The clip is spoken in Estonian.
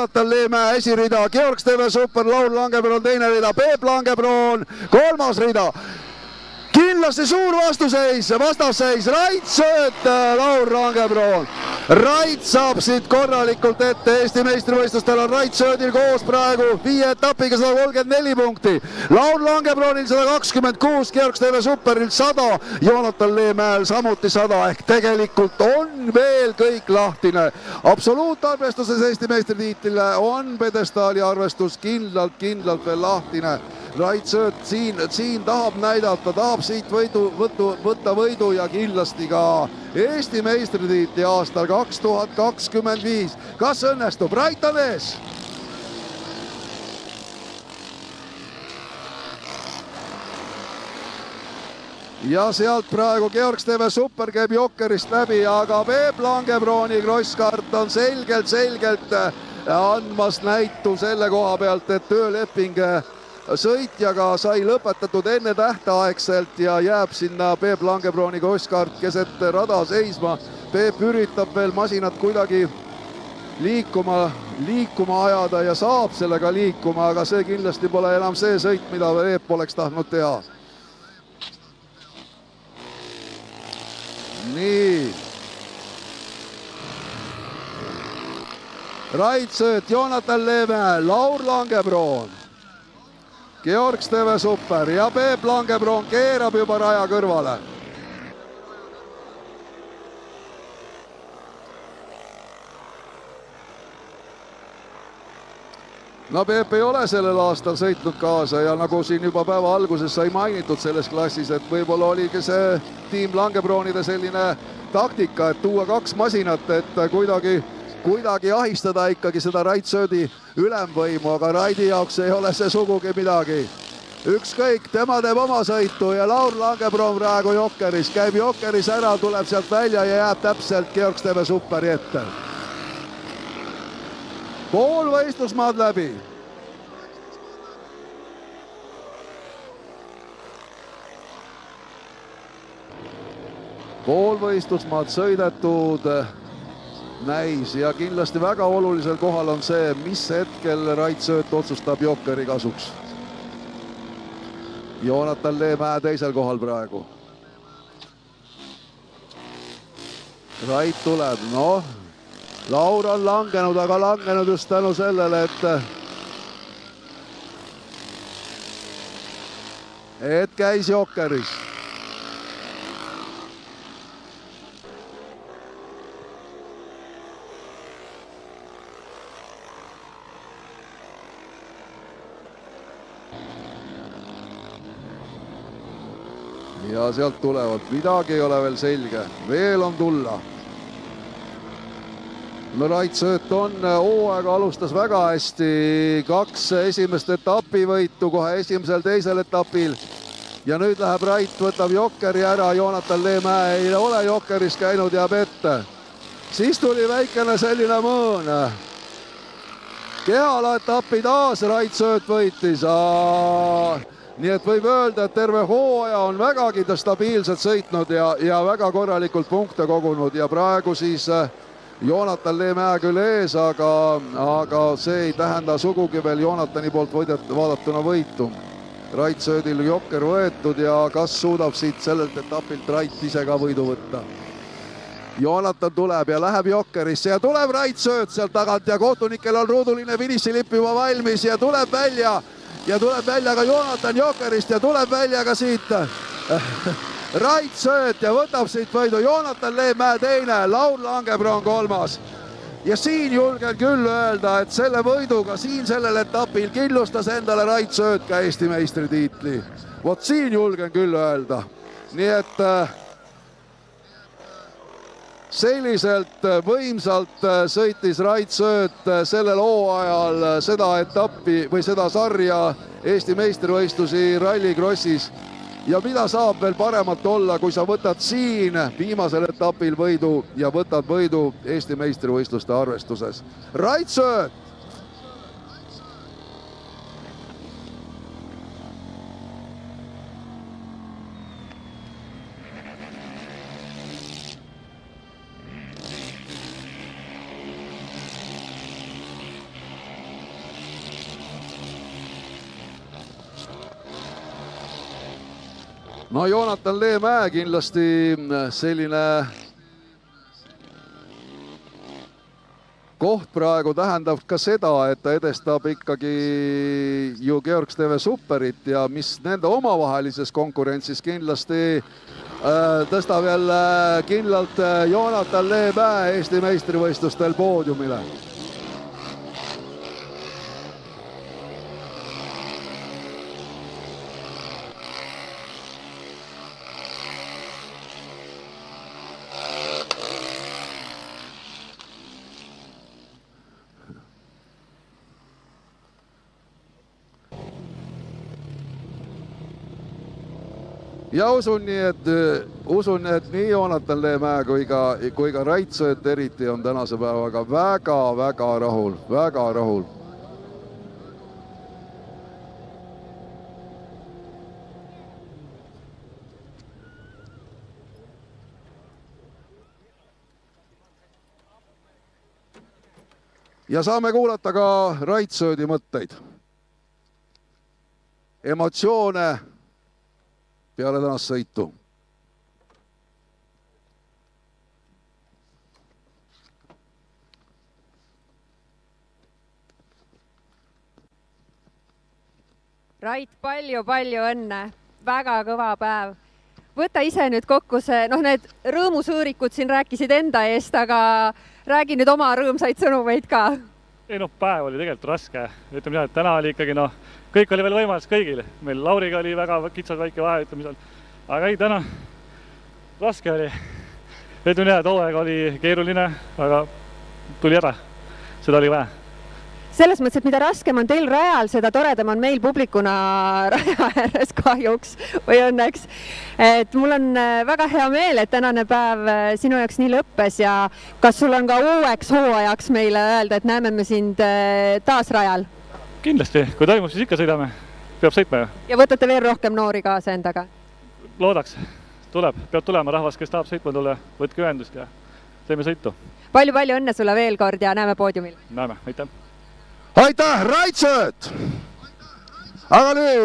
Joonatan Leemäe esirida, Georg Steve Super, Laur Langebroon teine rida, Peep Langebroon kolmas rida. Kindlasti suur vastasseis, Rait Sööt, Laur Langebroon. Rait saab siit korralikult ette, Eesti meistrivõistlustel on Rait Söödil koos praegu 5 etapiga 134 punkti. Laur Langebroonil 126, Georg Steve Superil 100, Joonatan Leemäel samuti 100 ehk tegelikult on veel kõik lahtine. Absoluutarvestuses Eesti meistritiitlile on pedestaali arvestus kindlalt veel lahtine. Rait Sööt siin tahab näidata, tahab siit võtta võidu ja kindlasti ka Eesti meistritiitli aastal 2025. Kas õnnestub? Rait on ees! Ja sealt praegu Georg Steve Super käib Jokkerist läbi, aga Peep Langebrooni krosskart on selgelt andmas näitu selle koha pealt, et tööleping sõitjaga sai lõpetatud enne tähtaegselt ja jääb sinna Peep Langebrooni krosskaart keset rada seisma. Peep üritab veel masinat kuidagi liikuma ajada ja saab sellega liikuma, aga see kindlasti pole enam see sõit, mida Peep oleks tahtnud teha. Nii. Rait Sööt, Joonatan Leemäe, Laur Langebroon, Georg Steve Super ja Peep Langebroon keerab juba raja kõrvale. No Peep ei ole sellel aastal sõitnud kaasa ja nagu siin juba päeva alguses sai mainitud selles klassis, et võib-olla oligi see tiim Langebroonide selline taktika, et tuua 2 masinat, et kuidagi ahistada ikkagi seda Rait Söödi ülemvõimu, aga Raidi jaoks ei ole see sugugi midagi. Ükskõik, tema teeb oma sõitu ja Laur Langebroon praegu Jokkeris, käib Jokkeris ära, tuleb sealt välja ja jääb täpselt Georg Steve Superi ette. Pool võistlusmaad läbi. Pool võistlusmaad sõidetud näis ja kindlasti väga olulisel kohal on see, mis hetkel Rait Sööt otsustab Jokkeri kasuks. Joonatan Leemäe teisel kohal praegu. Rait tuleb, noh, Laur on langenud, aga langenud just tänu sellele, et käis Jokkeris. Ja sealt tulevad, midagi ei ole veel selge, veel on tulla. No Rait Sööt on hooaega alustas väga hästi, 2 esimest etapivõitu kohe esimesel-teisel etapil ja nüüd läheb Rait, võtab Jokkeri ära, Joonatan Leemäe ei ole Jokkeris käinud, jääb ette. Siis tuli väikene selline mõõn. Kehala etapi taas Rait Sööt võitis. Nii et võib öelda, et terve hooaja on vägagi ta stabiilselt sõitnud ja väga korralikult punkte kogunud ja praegu siis Joonatan Leemäe küll ees, aga see ei tähenda sugugi veel Joonatani poolt vaadatuna võitu. Rait Söödil Jokker võetud ja kas suudab siit sellelt etapilt Rait ise ka võidu võtta. Joonatan tuleb ja läheb Jokkerisse ja tuleb Rait Sööt sealt tagant ja kohtunikel on ruuduline finissilipp juba valmis ja tuleb välja ka Joonatan Jokkerist ja tuleb välja ka siit Rait Sööt ja võtab siit võidu. Joonatan Leemäe teine, Laur Langebroon kolmas. Ja siin julgen küll öelda, et selle võiduga siin sellel etapil kindlustas endale Rait Sööt ka Eesti meistritiitli. Vot siin julgen küll öelda. Nii et selliselt võimsalt sõitis Rait Sööt sellel hooajal seda etappi või seda sarja Eesti meistrivõistlusi rallikrossis. Ja mida saab veel paremat olla, kui sa võtad siin viimasel etapil võidu ja võtad võidu Eesti meistrivõistluste arvestuses. Rait Sööt! no Joonatan Leemäe kindlasti selline koht praegu tähendab ka seda, et ta edestab ikkagi ju Georg Steve Superit ja mis nende omavahelises konkurentsis kindlasti tõstab jälle kindlalt Joonatan Leemäe Eesti meistrivõistlustel poodiumile. Ja usun, et nii Joonatan Leemäe kui ka Rait Sõõt eriti on tänase päevaga väga rahul, väga rahul. Ja saame kuulata ka Rait Sõõdi mõtteid. Emotsioone peale tänast sõitu. Rait, palju õnne. Väga kõva päev. Võta ise nüüd kokku see, need rõõmusõõrikud siin rääkisid enda eest, aga räägi nüüd oma rõõmsaid sõnumeid ka. Ei päev oli tegelikult raske. Ütleme jah, et täna oli ikkagi kõik oli veel võimalus kõigil. Meil Lauriga oli väga kitsas väike vahe, ütleme seal. Aga ei, täna raske oli. Ütleme jah, et hooaeg oli keeruline, aga tuli ära. Seda oli vaja. Selles mõttes, et mida raskem on teil rajal, seda toredam on meil publikuna raja ääres kahjuks või õnneks. Et mul on väga hea meel, et tänane päev sinu jaoks nii lõppes ja kas sul on ka uueks hooajaks meile öelda, et näeme me sind taas rajal? Kindlasti, kui toimub, siis ikka sõidame. Peab sõitma ju. Ja võtate veel rohkem noori kaasa endaga? Loodaks. Peab tulema rahvas, kes tahab sõitma tulla, võtke ühendust ja teeme sõitu. Palju õnne sulle veel kord ja näeme poodiumil. Näeme, aitäh. Aitäh, Rait Sõõt! Aga nüüd